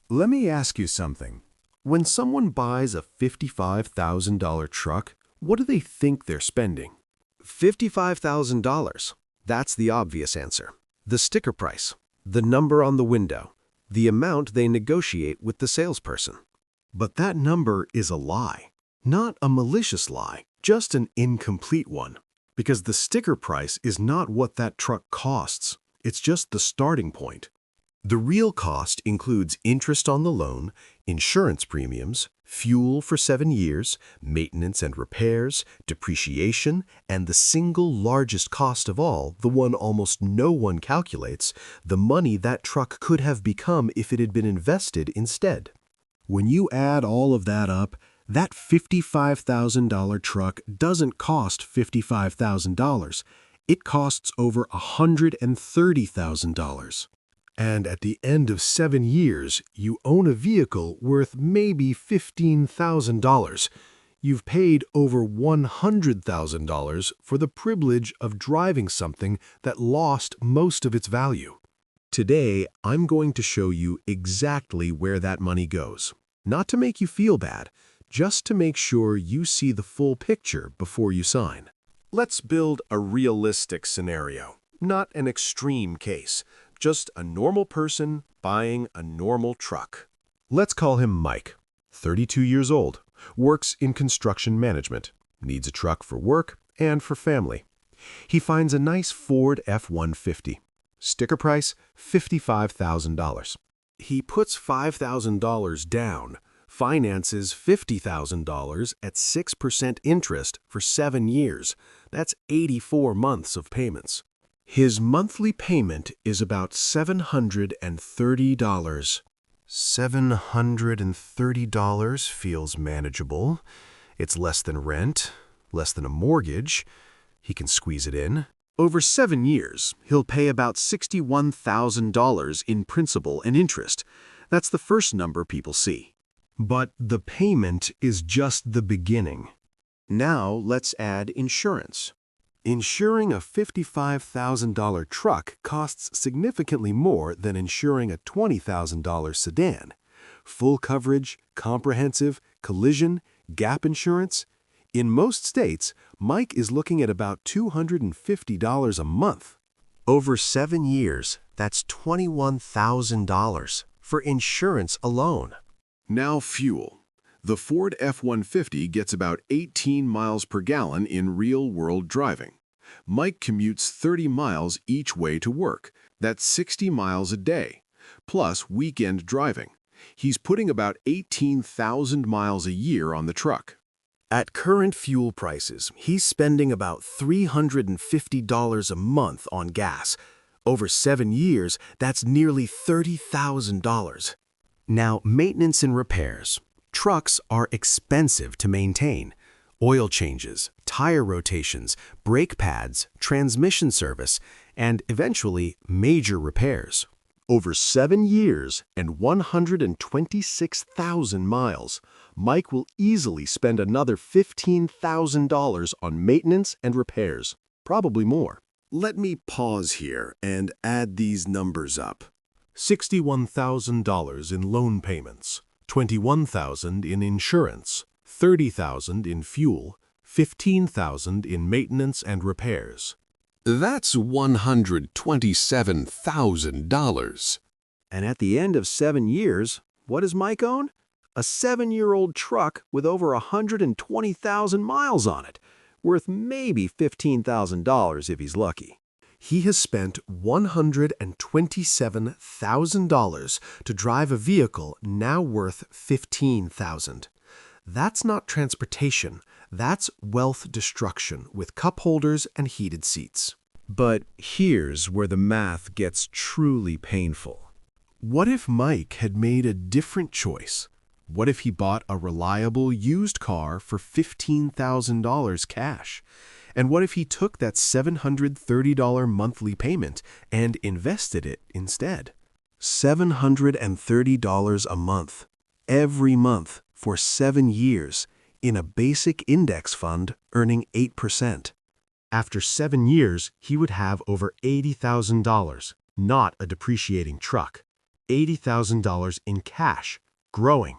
Let me ask you something. When someone buys a $55,000 truck, what do they think they're spending? $55,000. That's the obvious answer. The sticker price, the number on the window, the amount they negotiate with the salesperson. But that number is a lie. Not a malicious lie, just an incomplete one. Because the sticker price is not what that truck costs. It's just the starting point. The real cost includes interest on the loan, insurance premiums, fuel for 7 years, maintenance and repairs, depreciation, and the single largest cost of all, the one almost no one calculates, the money that truck could have become if it had been invested instead. When you add all of that up, that $55,000 truck doesn't cost $55,000. It costs over $130,000. And at the end of 7 years, you own a vehicle worth maybe $15,000. You've paid over $100,000 for the privilege of driving something that lost most of its value. Today, I'm going to show you exactly where that money goes. Not to make you feel bad, just to make sure you see the full picture before you sign. Let's build a realistic scenario, not an extreme case. Just a normal person buying a normal truck. Let's call him Mike, 32 years old, works in construction management, needs a truck for work and for family. He finds a nice Ford F-150. Sticker price, $55,000. He puts $5,000 down, finances $50,000 at 6% interest for 7 years. That's 84 months of payments. His monthly payment is about $730. $730 feels manageable. It's less than rent, less than a mortgage. He can squeeze it in. Over 7 years, he'll pay about $61,000 in principal and interest. That's the first number people see. But the payment is just the beginning. Now let's add insurance. Insuring a $55,000 truck costs significantly more than insuring a $20,000 sedan. Full coverage, comprehensive, collision, gap insurance. In most states, Mike is looking at about $250 a month. Over 7 years, that's $21,000 for insurance alone. Now fuel. The Ford F-150 gets about 18 miles per gallon in real-world driving. Mike commutes 30 miles each way to work. That's 60 miles a day, plus weekend driving. He's putting about 18,000 miles a year on the truck. At current fuel prices, he's spending about $350 a month on gas. Over 7 years, that's nearly $30,000. Now, maintenance and repairs. Trucks are expensive to maintain. Oil changes, tire rotations, brake pads, transmission service, and eventually major repairs. Over 7 years and 126,000 miles, Mike will easily spend another $15,000 on maintenance and repairs, probably more. Let me pause here and add these numbers up. $61,000 in loan payments, $21,000 in insurance, $30,000 in fuel, $15,000 in maintenance and repairs. That's $127,000. And at the end of 7 years, what does Mike own? A 7-year-old truck with over 120,000 miles on it, worth maybe $15,000 if he's lucky. He has spent $127,000 to drive a vehicle now worth $15,000. That's not transportation. That's wealth destruction with cup holders and heated seats. But here's where the math gets truly painful. What if Mike had made a different choice? What if he bought a reliable used car for $15,000 cash? And what if he took that $730 monthly payment and invested it instead? $730 a month, every month for 7 years, in a basic index fund earning 8%. After 7 years, he would have over $80,000, not a depreciating truck. $80,000 in cash, growing.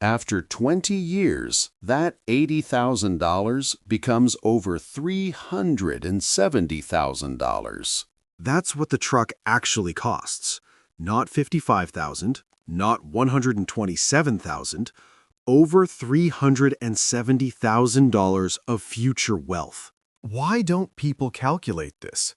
After 20 years, that $80,000 becomes over $370,000. That's what the truck actually costs. Not $55,000, not $127,000, over $370,000 of future wealth. Why don't people calculate this?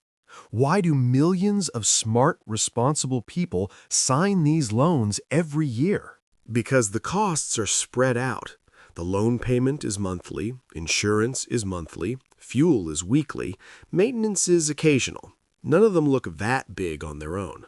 Why do millions of smart, responsible people sign these loans every year? Because the costs are spread out. The loan payment is monthly, insurance is monthly, fuel is weekly, maintenance is occasional. None of them look that big on their own.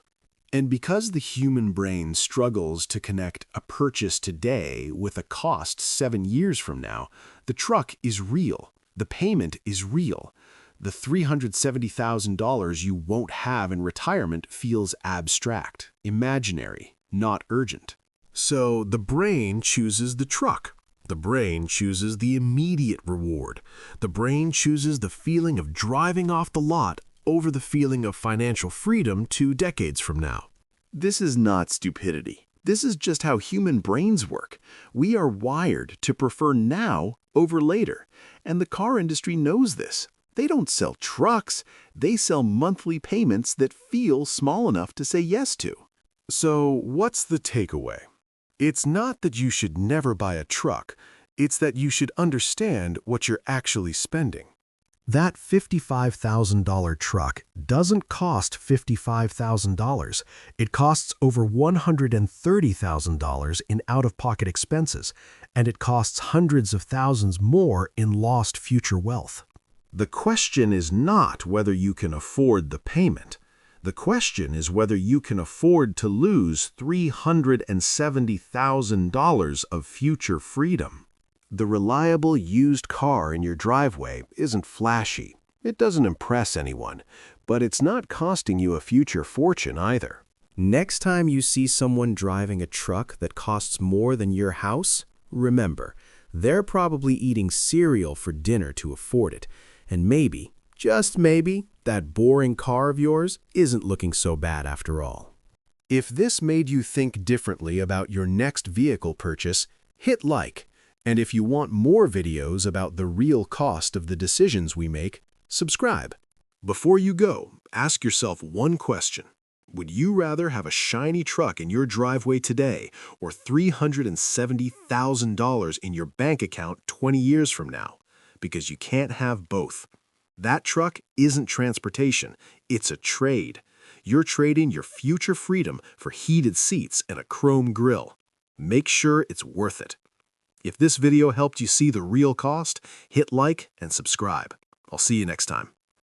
And because the human brain struggles to connect a purchase today with a cost 7 years from now, the truck is real. The payment is real. The $370,000 you won't have in retirement feels abstract, imaginary, not urgent. So the brain chooses the truck. The brain chooses the immediate reward. The brain chooses the feeling of driving off the lot over the feeling of financial freedom 2 decades from now. This is not stupidity. This is just how human brains work. We are wired to prefer now over later, and the car industry knows this. They don't sell trucks, they sell monthly payments that feel small enough to say yes to. So what's the takeaway? It's not that you should never buy a truck, it's that you should understand what you're actually spending. That $55,000 truck doesn't cost $55,000. It costs over $130,000 in out-of-pocket expenses, and it costs hundreds of thousands more in lost future wealth. The question is not whether you can afford the payment. The question is whether you can afford to lose $370,000 of future freedom. The reliable used car in your driveway isn't flashy. It doesn't impress anyone, but it's not costing you a future fortune either. Next time you see someone driving a truck that costs more than your house, remember, they're probably eating cereal for dinner to afford it, and maybe, just maybe, that boring car of yours isn't looking so bad after all. If this made you think differently about your next vehicle purchase, hit like. And if you want more videos about the real cost of the decisions we make, subscribe. Before you go, ask yourself one question. Would you rather have a shiny truck in your driveway today or $370,000 in your bank account 20 years from now? Because you can't have both. That truck isn't transportation, it's a trade. You're trading your future freedom for heated seats and a chrome grille. Make sure it's worth it. If this video helped you see the real cost, hit like and subscribe. I'll see you next time.